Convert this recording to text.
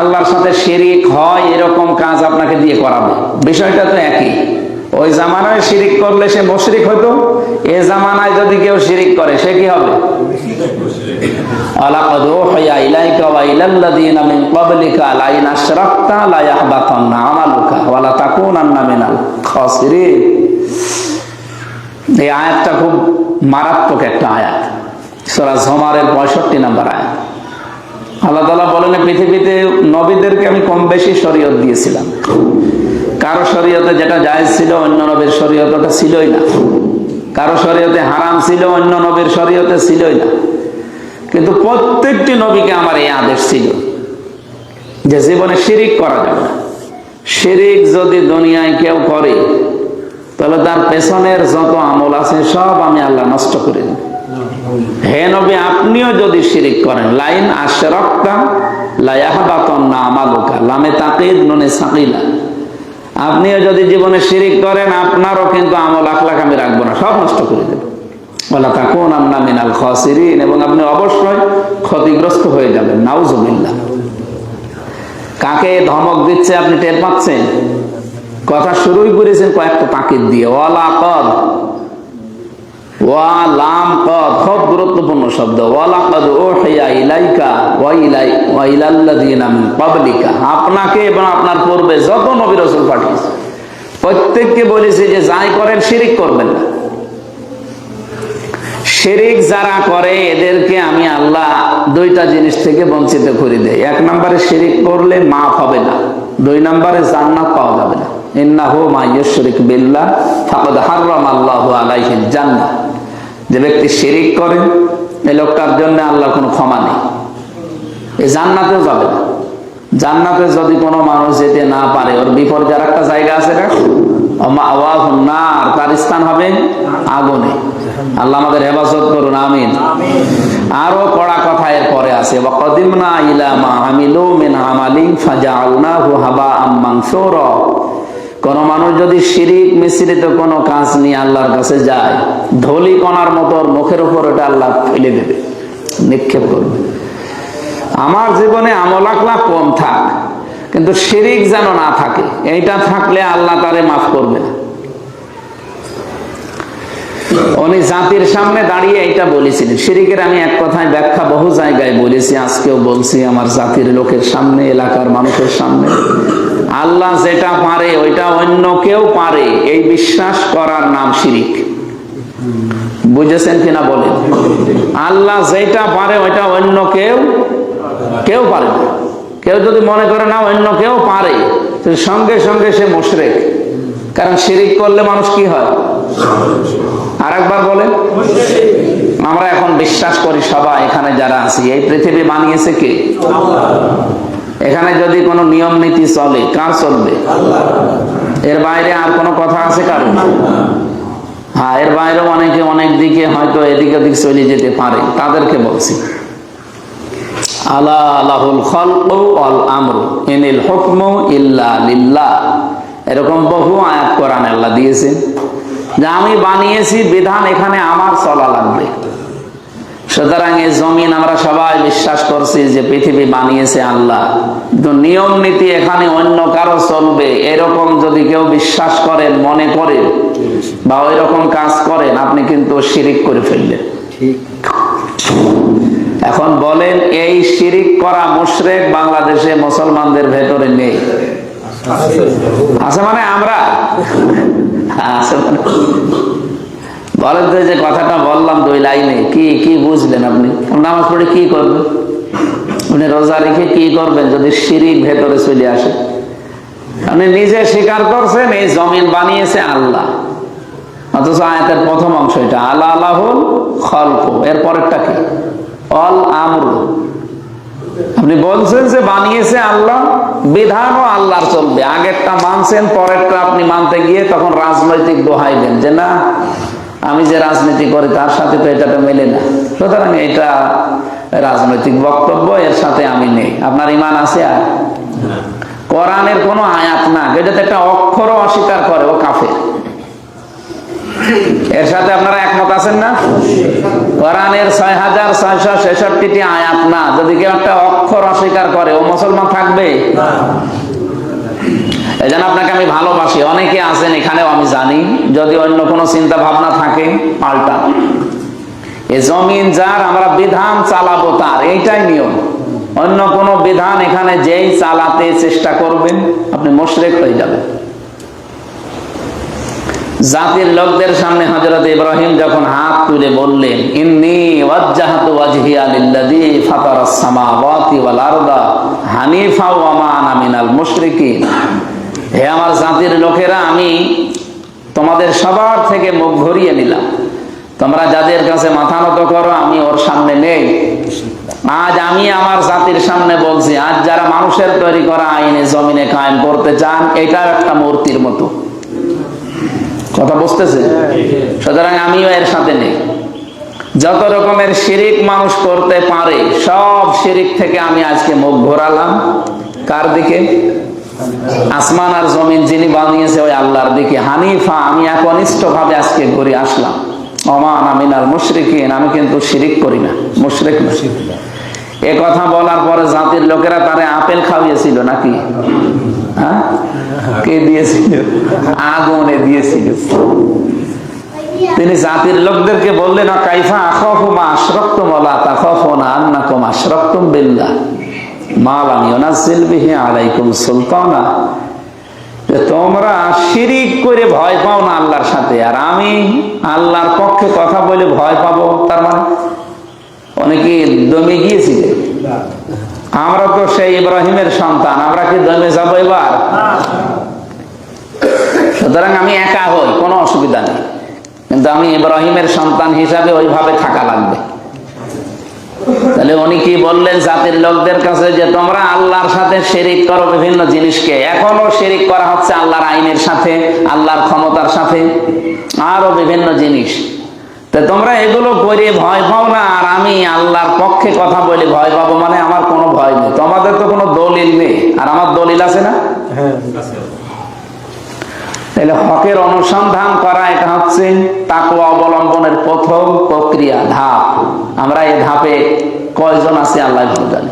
আল্লাহর সাথে শিরিক হয় এরকম কাজ আপনাকে দিয়ে করাবে, বিষয়টা তো একই। ওই জামানায় শিরিক করলে সে মুশরিক হতো, এ জামানায় যদি কেউ শিরিক করে সে কি হবে? আলাকাদ উহিয়া ইলাইকা ওয়া ইলাল্লাযিনা মিন ক্বাবলিকা লা ইন আশরাকতা লা ইয়াহবাতান্না আমালুকা ওয়া লা তাকুনান্না মিনাল খাসিরিন। এই আয়াতটা খুব মারাত্মক একটা আয়াত, সূরা জুমারের 65 নম্বর আয়াত। আল্লাহ তাআলা বলেন, পৃথিবীতে নবীদেরকে আমি কম বেশি শরীয়ত দিয়েছিলাম। কারো শরীয়তে যেটা জায়েজ ছিল অন্য নবীর শরীয়তে ওটা ছিলই না। কারো শরীয়তে হারাম ছিল অন্য নবীর শরীয়তে ছিলই না। কিন্তু প্রত্যেকটি নবীকে আমার এই আদেশ ছিল যে জীবনে শিরিক করা যাবে না। শিরিক যদি দুনিয়ায় কেউ করে তাহলে তার পেছনের যত আমল আছে সব আমি আল্লাহ নষ্ট করে দেব। হে নবী, আপনিও যদি শিরিক করেন, লাইন আশরাকতা লা ইয়াহবাতান্না আমালুকা, লামে তাকিদ নুনে সাকিলা, আপনিও যদি জীবনে শিরিক করেন আপনারও কিন্তু আমল আখলাক আমি রাখবো না, সব নষ্ট করে দেব। ওয়ালা তাকুনান্না মিনাল খাসিরিন, এবং আপনি অবশ্যই ক্ষতিগ্রস্ত হয়ে যাবেন। নাউজুবিল্লাহ। কাকে ধমক দিচ্ছে আপনি টের পাচ্ছেন? কথা শুরুই করেছেন কয়েকটা তাকিদ দিয়ে, ওয়ালা কদ, ওয়া লাম কদ, খুব গুরুত্বপূর্ণ শব্দ। ওয়ালা কদ উহিয়া ইলাইকা ওয়া ইলাল্লাযিনা মিন ক্বাবলিকা, আপনাকে এবং আপনার পূর্বে যত নবী রাসূল পাঠিয়েছে প্রত্যেককে বলেছে যে যাই করেন শিরিক করবেন না। শিরিক যারা করে এদেরকে আমি আল্লাহ দুইটা জিনিস থেকে বঞ্চিত করে দেয়। এক নম্বরে শিরিক করলে মাফ হবে না, দুই নম্বরে জান্নাত পাওয়া যাবে না। ইন্নাহু মা ইউশরিক বিল্লাহ ফাকাদ হারামাল্লাহু আলাইহিল জান্নাহ। যে ব্যক্তি শিরিক করে এই লোকটার জন্য আল্লাহর কোনো ক্ষমা নেই, এই জান্নাতেও যাবে না। জান্নাতে যদি কোনো মানুষ যেতে না পারে, ওর বিপর্যয় একটা জায়গা আছে না, মাওয়াহুন নার, তার স্থান হবে আগুনে। আল্লাহ আমাদের হেফাজত করুন, আমিন। আরো কড়া কথা এর পরে আছে, ওয়া কাদিমনা ইলা মা আমিলু মিন আমালিন ফাজআলনাহু হাবাআম মানসুরা। কোন মানুষ যদি শিরিক মিশ্রিত কোনো কাজ নিয়ে আল্লাহর কাছে যায়, ধলি কণার মতো মুখের উপর ওটা আল্লাহ ফেলে দেবে, নিক্ষেপ করবে। আমার জীবনে আমল আখলাক কম থাক, কিন্তু শিরিক যেন না থাকে, এইটা থাকলে আল্লাহ তারে মাফ করবে না। উনি জাতির সামনে দাঁড়িয়ে এইটা বলেছিলেন। শিরিকের আমি এক কথায় ব্যাখ্যা বহু জায়গায় বলেছি, আজকেও বলছি আমার জাতির লোকের সামনে, এলাকার মানুষের সামনে। আল্লাহ যেটা পারে ওইটা অন্য কেউ পারে, এই বিশ্বাস করার নাম শিরিক। বুঝেছেন কিনা বলেন? আল্লাহ যেটা পারে ওইটা অন্য কেউ পারে না। কেউ যদি মনে করে না অন্য কেউ পারে, সঙ্গে সঙ্গে সে মুশরিক। কারণ শিরিক করলে মানুষ কি হয়? আর একবার বলেন। আমরা এখন বিশ্বাস করি সবাই এখানে যারা আছি, এই পৃথিবী বানিয়েছে কে? এখানে যদি কোনো নিয়ম নীতি চলে, কার চলবে? এর বাইরে আর কোনো কথা আছে কারো? হ্যাঁ, এর বাইরেও অনেকে অনেক দিকে হয়তো এদিক ওদিক চলে যেতে পারে, তাদেরকে বলছি আলা লাহুল খালকু ওয়াল আমরু ইনিল হুকমু ইল্লা লিল্লাহ। এরকম বহু আয়াত কোরআনে আল্লাহ দিয়েছেন যে আমি বানিয়েছি, বিধান এখানে আমার চলা লাগবে। সুতরাং এই জমিন আমরা সবাই বিশ্বাস করছি যে পৃথিবী বানিয়েছে আল্লাহ, কিন্তু নিয়ম নীতি এখানে অন্য কারো চলবে, এরকম যদি কেউ বিশ্বাস করেন, মনে করেন বা ওই রকম কাজ করেন, আপনি কিন্তু শিরিক করে ফেললেন। এখন বলেন, এই শিরিক করা মুশরিক বাংলাদেশে মুসলমানদের ভেতরে নেই? আছে মানে আমরা আছে মানে বলেন তো, যে কথাটা বললাম দুই লাইনে, কি বুঝলেন আপনি? নামাজ পড়ে কি করবেন? উনি রোজা রেখে কি করবেন যদি শিরিক ভেতরে চলে আসে? আপনি নিজে স্বীকার করছেন এই জমিন বানিয়েছে আল্লাহ, অথচ আয়াতের প্রথম অংশ এটা আলা লাহুল খালকু, এর পরেরটা কি? অল আমরু। আপনি বলছেন যে বানিয়েছে আল্লাহ, বিধানও আল্লাহর চলবে। আগেরটা মানছেন, পরেরটা আপনি মানতে গিয়ে তখন রাজনৈতিক দোহাই দেন যে না, আমি যে রাজনীতি করি তার সাথে তো এটা মেলে না, সুতরাং এটা রাজনৈতিক বক্তব্য, এর সাথে আমি নেই। আপনার ঈমান আছে? আর কোরআনের কোন আয়াত না, যেটাতে একটা অক্ষরও অস্বীকার করে ও কাফের। এর সাথে আপনারা একমত আছেন না? কোরআনের 6666টি আয়াত না, যদি কেউ একটা অক্ষর অস্বীকার করে ও মুসলমান থাকবে? এই জন্য আপনাকে আমি ভালোবাসি, অনেকে আছেন এখানেও আমি জানি, যদি অন্য কোনো চিন্তা ভাবনা থাকে পাল্টা। এ জমিন যার, আমরা বিধান চালাবো তার, এইটাই নিয়ম। অন্য কোনো বিধান এখানে যেই চালাতে চেষ্টা করবেন আপনি মুশরিক হয়ে যাবেন। জাতির লোকদের সামনে হযরত ইব্রাহিম যখন হাত তুলে বললেন, ইন্নী ওয়াজ্জাহতু ওয়াজহিয়া লিল্লাযী ফাতারাস সামাওয়াতি ওয়াল আরদা হানিফা ওয়া মা আনা মিনাল মুশরিকিন, হে আমার জাতির লোকেরা, আমি তোমাদের সবার থেকে মুখ ঘুরিয়ে নিলাম। তোমরা যাদের কাছে মাথা নত করো, আমি ওর সামনে নেই। আজ আমি আমার জাতির সামনে বলছি, আজ যারা মানুষের তৈরি করা আইনে জমিনে কায়েম করতে চান, এটাও একটা মূর্তির মতো। কথা বুঝতেছে? সুতরাং আমিও এর সাথে নেই। যত রকমের শিরিক মানুষ করতে পারে, সব শিরিক থেকে আমি আজকে মুখ ঘোরালাম। কার দিকে? আসমান আর জমিন যিনি বানিয়েছে ওই আল্লাহর দিকে। হানিফা, আমি একনিষ্ঠ ভাবে আজকে ঘুরে আসলাম। ওমা আনা মিনাল মুশরিকিন, আমি কিন্তু শিরিক করি না, মুশরিক না। এ কথা বলার পরে জাতির লোকেরা তারে আপেল খাওয়িয়েছিল নাকি? হ্যাঁ, কে দিয়েছিল? আগুনে দিয়েছিল। তিনি জাতির লোকদেরকে বললেন, কাইফা আখাফু মা আশরাকতুম ওয়া তাখাফুনা আন্নাকুম আশরাকতুম বিল্লাহ মা লাম ইউনাজ্জিল বিহি আলাইকুম সুলতানা, তোমরা শিরিক করে ভয় পাও না আল্লাহর সাথে, আর আমি আল্লাহর পক্ষে কথা বলে ভয় পাবো? তার মানে অনেকে দমে গিয়েছিল। আমরা তো সেই ইব্রাহিমের সন্তান, আমরা কি দমে যাবো এবার? সুতরাং আমি একা হই, কোনো অসুবিধা নেই, কিন্তু আমি ইব্রাহিমের সন্তান হিসাবে ওইভাবে থাকা লাগবে। তাহলে উনি কি বললেন জাতির লোকদের কাছে, যে তোমরা আল্লাহর সাথে শিরিক করো বিভিন্ন জিনিসকে। এখনো শিরিক করা হচ্ছে আল্লাহর আইনের সাথে, আল্লাহর ক্ষমতার সাথে, আরো বিভিন্ন জিনিস। তো তোমরা এগুলো করে ভয় পাও না, আর আমি আল্লাহর পক্ষে কথা বলে ভয় পাবো, মানে আমার কোনো ভয় নেই। তোমাদের তো কোনো দলিল নেই, আর আমার দলিল আছে না? তাহলে হকের অনুসন্ধান করা, এটা হচ্ছে তাকওয়া অবলম্বনের প্রথম প্রক্রিয়া, ধাপ। আমরা এই ধাপে কয়জন আছি আল্লাহ ভালো জানে।